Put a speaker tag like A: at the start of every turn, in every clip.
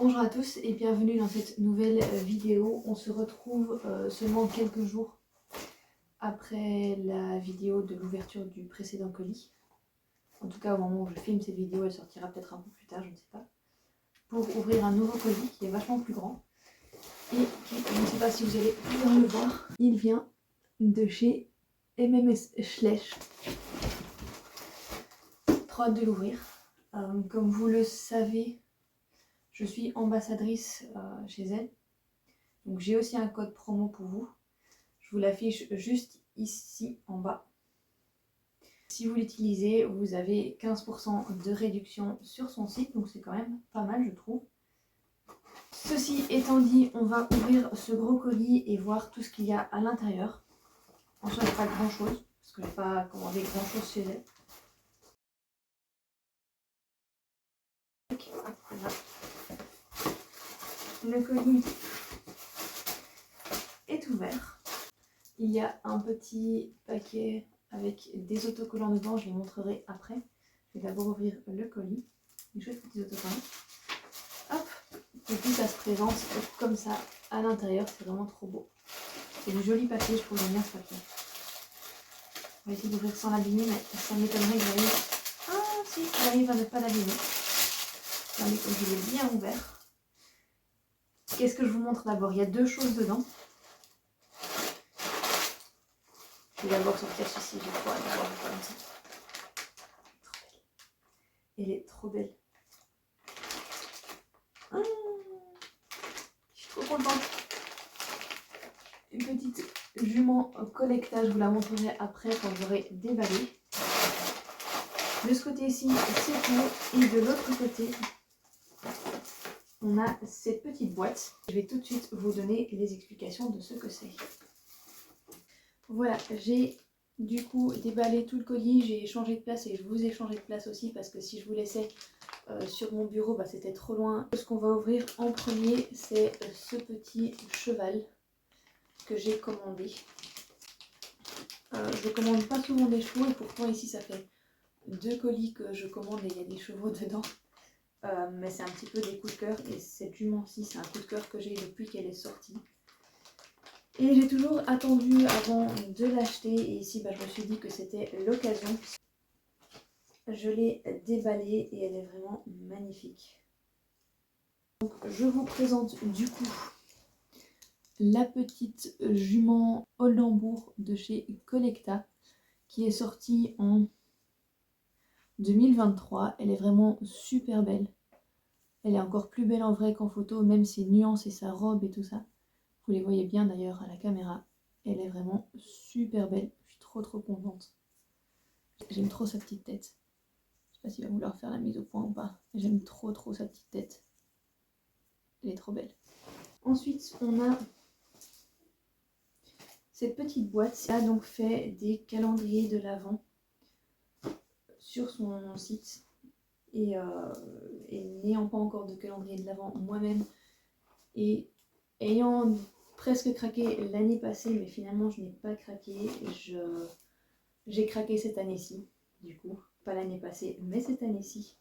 A: Bonjour à tous et bienvenue dans cette nouvelle vidéo. On se retrouve seulement quelques jours après la vidéo de l'ouverture du précédent colis. En tout cas au moment où je filme cette vidéo, elle sortira peut-être un peu plus tard, je ne sais pas. Pour ouvrir un nouveau colis qui est vachement plus grand et qui, je ne sais pas si vous allez pouvoir le voir, il vient de chez MMS Schleich. Trop hâte de l'ouvrir. Comme vous le savez, je suis ambassadrice chez elle. Donc j'ai aussi un code promo pour vous. Je vous l'affiche juste ici en bas. Si vous l'utilisez, vous avez 15% de réduction sur son site. Donc c'est quand même pas mal, je trouve. Ceci étant dit, on va ouvrir ce gros colis et voir tout ce qu'il y a à l'intérieur. En soi, il n'y a pas grand chose, parce que je n'ai pas commandé grand chose chez elle. Le colis est ouvert. Il y a un petit paquet avec des autocollants dedans, je les montrerai après. Je vais d'abord ouvrir le colis. Des chouettes petits autocollants. Hop. Et puis ça se présente comme ça à l'intérieur, c'est vraiment trop beau. C'est du joli papier, je trouve bien ce papier. On va essayer d'ouvrir sans l'abîmer, mais ça m'étonnerait que j'arrive. Ah si, j'arrive à ne pas l'abîmer. Regardez comme je l'ai bien ouvert. Qu'est-ce que je vous montre d'abord? Il y a deux choses dedans. Je vais d'abord sortir ceci, j'ai froid d'abord comme ça. Elle est trop belle. Ah, je suis trop contente. Une petite jument collecta, je vous la montrerai après quand j'aurai déballé. De ce côté-ci, c'est tout. Et de l'autre côté, on a cette petite boîte. Je vais tout de suite vous donner les explications de ce que c'est. Voilà, j'ai du coup déballé tout le colis, j'ai changé de place et je vous ai changé de place aussi parce que si je vous laissais sur mon bureau, c'était trop loin. Ce qu'on va ouvrir en premier, c'est ce petit cheval que j'ai commandé. Je commande pas souvent des chevaux et pourtant ici ça fait 2 colis que je commande et il y a des chevaux dedans. Mais c'est un petit peu des coups de cœur et cette jument-ci c'est un coup de cœur que j'ai depuis qu'elle est sortie. Et j'ai toujours attendu avant de l'acheter et ici je me suis dit que c'était l'occasion. Je l'ai déballée et elle est vraiment magnifique. Donc je vous présente du coup la petite jument Oldenbourg de chez Collecta qui est sortie en 2023. Elle est vraiment super belle. Elle est encore plus belle en vrai qu'en photo, même ses nuances et sa robe et tout ça. Vous les voyez bien d'ailleurs à la caméra. Elle est vraiment super belle. Je suis trop contente. J'aime trop sa petite tête. Je sais pas s'il va vouloir faire la mise au point ou pas. J'aime trop sa petite tête. Elle est trop belle. Ensuite, on a cette petite boîte. Elle a donc fait des calendriers de l'Avent sur son site. Et n'ayant pas encore de calendrier de l'Avent moi-même et ayant presque craqué l'année passée, mais finalement je n'ai pas craqué, j'ai craqué cette année-ci, du coup, pas l'année passée, mais cette année-ci.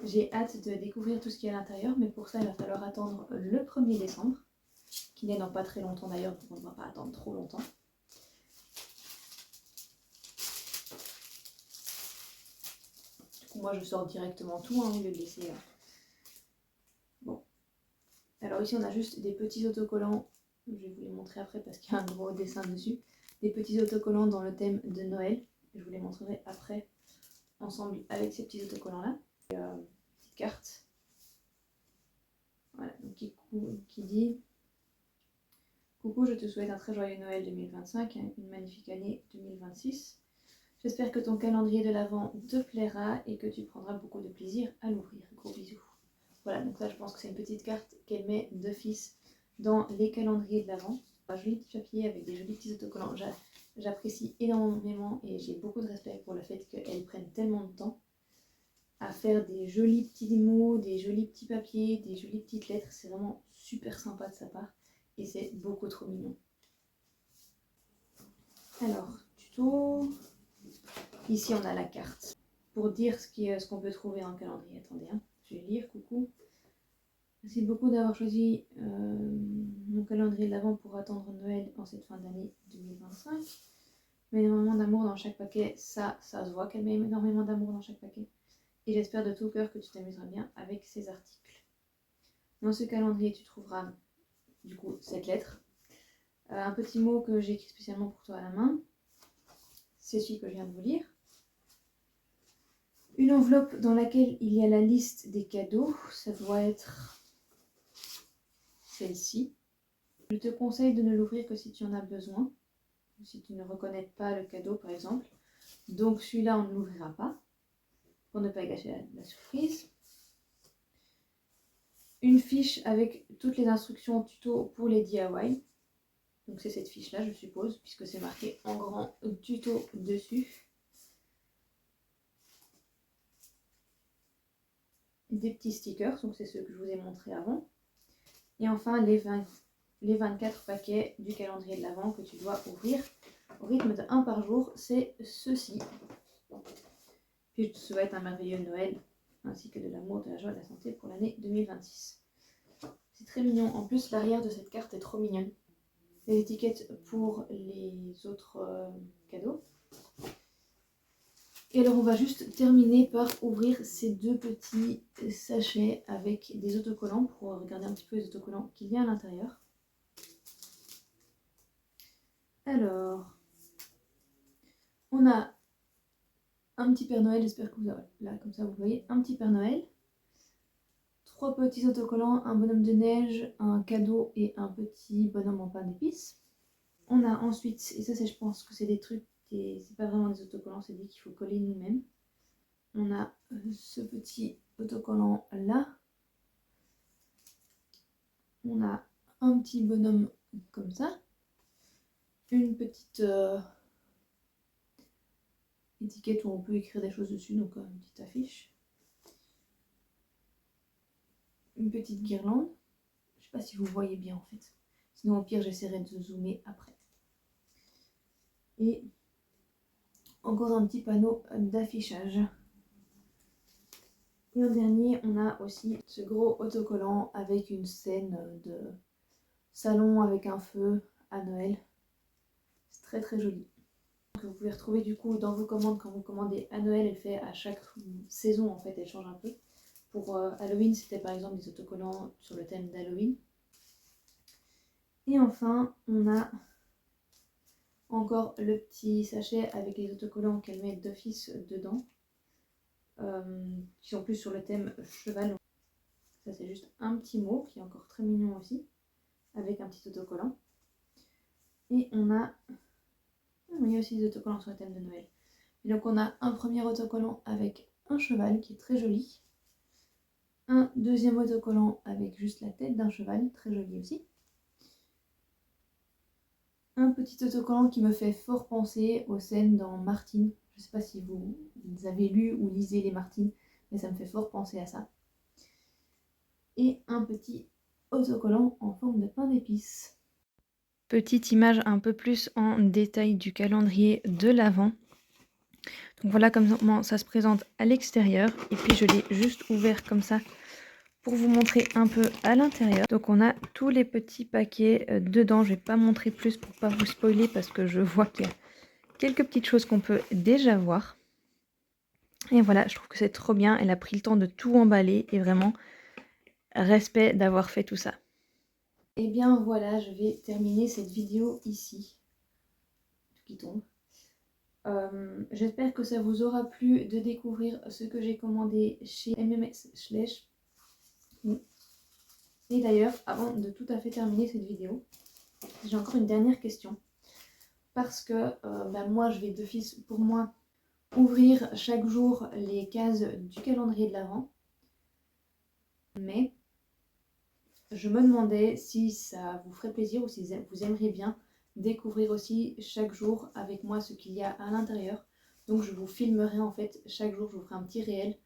A: J'ai hâte de découvrir tout ce qu'il y a à l'intérieur, mais pour ça il va falloir attendre le 1er décembre, qui n'est dans pas très longtemps d'ailleurs, donc on ne va pas attendre trop longtemps. Moi je sors directement tout au lieu de laisser. Bon. Alors ici on a juste des petits autocollants. Je vais vous les montrer après parce qu'il y a un gros dessin dessus. Des petits autocollants dans le thème de Noël. Je vous les montrerai après ensemble avec ces petits autocollants là. Petite carte. Voilà, donc qui dit coucou, je te souhaite un très joyeux Noël 2025, une magnifique année 2026. J'espère que ton calendrier de l'Avent te plaira et que tu prendras beaucoup de plaisir à l'ouvrir. Gros bisous. Voilà, donc là je pense que c'est une petite carte qu'elle met d'office dans les calendriers de l'Avent. Un joli petit papier avec des jolis petits autocollants. J'apprécie énormément et j'ai beaucoup de respect pour le fait qu'elles prennent tellement de temps à faire des jolis petits mots, des jolis petits papiers, des jolies petites lettres. C'est vraiment super sympa de sa part et c'est beaucoup trop mignon. Alors, tuto. Ici on a la carte pour dire ce qu'on peut trouver dans le calendrier. Attendez, je vais lire, coucou. Merci beaucoup d'avoir choisi mon calendrier de l'Avent pour attendre Noël en cette fin d'année 2025. Je mets énormément d'amour dans chaque paquet, ça se voit qu'elle met énormément d'amour dans chaque paquet. Et j'espère de tout cœur que tu t'amuseras bien avec ces articles. Dans ce calendrier, tu trouveras du coup cette lettre. Un petit mot que j'ai écrit spécialement pour toi à la main. C'est celui que je viens de vous lire. Une enveloppe dans laquelle il y a la liste des cadeaux. Ça doit être celle-ci. Je te conseille de ne l'ouvrir que si tu en as besoin. Ou si tu ne reconnais pas le cadeau par exemple. Donc celui-là on ne l'ouvrira pas. Pour ne pas gâcher la surprise. Une fiche avec toutes les instructions tuto pour les DIY. Donc c'est cette fiche-là, je suppose, puisque c'est marqué en grand tuto dessus. Des petits stickers, donc c'est ceux que je vous ai montrés avant. Et enfin les 24 paquets du calendrier de l'Avent que tu dois ouvrir au rythme de 1 par jour, c'est ceci. Puis je te souhaite un merveilleux Noël, ainsi que de l'amour, de la joie, de la santé pour l'année 2026. C'est très mignon, en plus l'arrière de cette carte est trop mignonne. Les étiquettes pour les autres cadeaux. Et alors on va juste terminer par ouvrir ces deux petits sachets avec des autocollants pour regarder un petit peu les autocollants qu'il y a à l'intérieur. Alors, on a un petit Père Noël, j'espère que vous avez, là comme ça vous voyez, un petit Père Noël. 3 petits autocollants, un bonhomme de neige, un cadeau et un petit bonhomme en pain d'épices. On a ensuite, et ça je pense que c'est des trucs, c'est pas vraiment des autocollants, c'est des qu'il faut coller nous-mêmes. On a ce petit autocollant là. On a un petit bonhomme comme ça. Une petite étiquette où on peut écrire des choses dessus, donc une petite affiche. Une petite guirlande. Je sais pas si vous voyez bien en fait. Sinon au pire j'essaierai de zoomer après. Et encore un petit panneau d'affichage. Et en dernier, on a aussi ce gros autocollant avec une scène de salon avec un feu à Noël. C'est très très joli. Que vous pouvez retrouver du coup dans vos commandes quand vous commandez à Noël. Elle fait à chaque saison en fait, elle change un peu. Pour Halloween, c'était par exemple des autocollants sur le thème d'Halloween. Et enfin, on a encore le petit sachet avec les autocollants qu'elle met d'office dedans. Qui sont plus sur le thème cheval. Ça c'est juste un petit mot qui est encore très mignon aussi, avec un petit autocollant. Et on a, il y a aussi des autocollants sur le thème de Noël. Et donc on a un premier autocollant avec un cheval qui est très joli. Un deuxième autocollant avec juste la tête d'un cheval, très joli aussi. Un petit autocollant qui me fait fort penser aux scènes dans Martine. Je ne sais pas si vous avez lu ou lisez les Martines, mais ça me fait fort penser à ça. Et un petit autocollant en forme de pain d'épices. Petite image un peu plus en détail du calendrier de l'Avent. Donc voilà comment ça se présente à l'extérieur. Et puis je l'ai juste ouvert comme ça pour vous montrer un peu à l'intérieur. Donc on a tous les petits paquets dedans. Je ne vais pas montrer plus pour pas vous spoiler parce que je vois qu'il y a quelques petites choses qu'on peut déjà voir. Et voilà, je trouve que c'est trop bien. Elle a pris le temps de tout emballer et vraiment respect d'avoir fait tout ça. Et bien voilà, je vais terminer cette vidéo ici. Tout qui tombe. J'espère que ça vous aura plu de découvrir ce que j'ai commandé chez MMS Schleich. Et d'ailleurs, avant de tout à fait terminer cette vidéo, j'ai encore une dernière question. Parce que moi, je vais d'office pour moi ouvrir chaque jour les cases du calendrier de l'Avent. Mais je me demandais si ça vous ferait plaisir ou si vous aimeriez bien découvrir aussi chaque jour avec moi ce qu'il y a à l'intérieur. Donc je vous filmerai en fait chaque jour, je vous ferai un petit réel,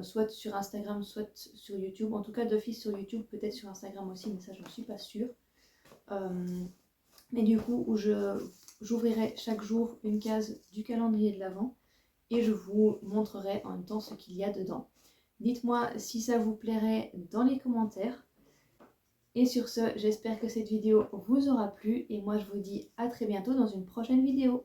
A: soit sur Instagram, soit sur YouTube. En tout cas d'office sur YouTube, peut-être sur Instagram aussi, mais ça j'en suis pas sûre. Mais du coup, où j'ouvrirai chaque jour une case du calendrier de l'Avent et je vous montrerai en même temps ce qu'il y a dedans. Dites-moi si ça vous plairait dans les commentaires. Et sur ce, j'espère que cette vidéo vous aura plu et moi je vous dis à très bientôt dans une prochaine vidéo.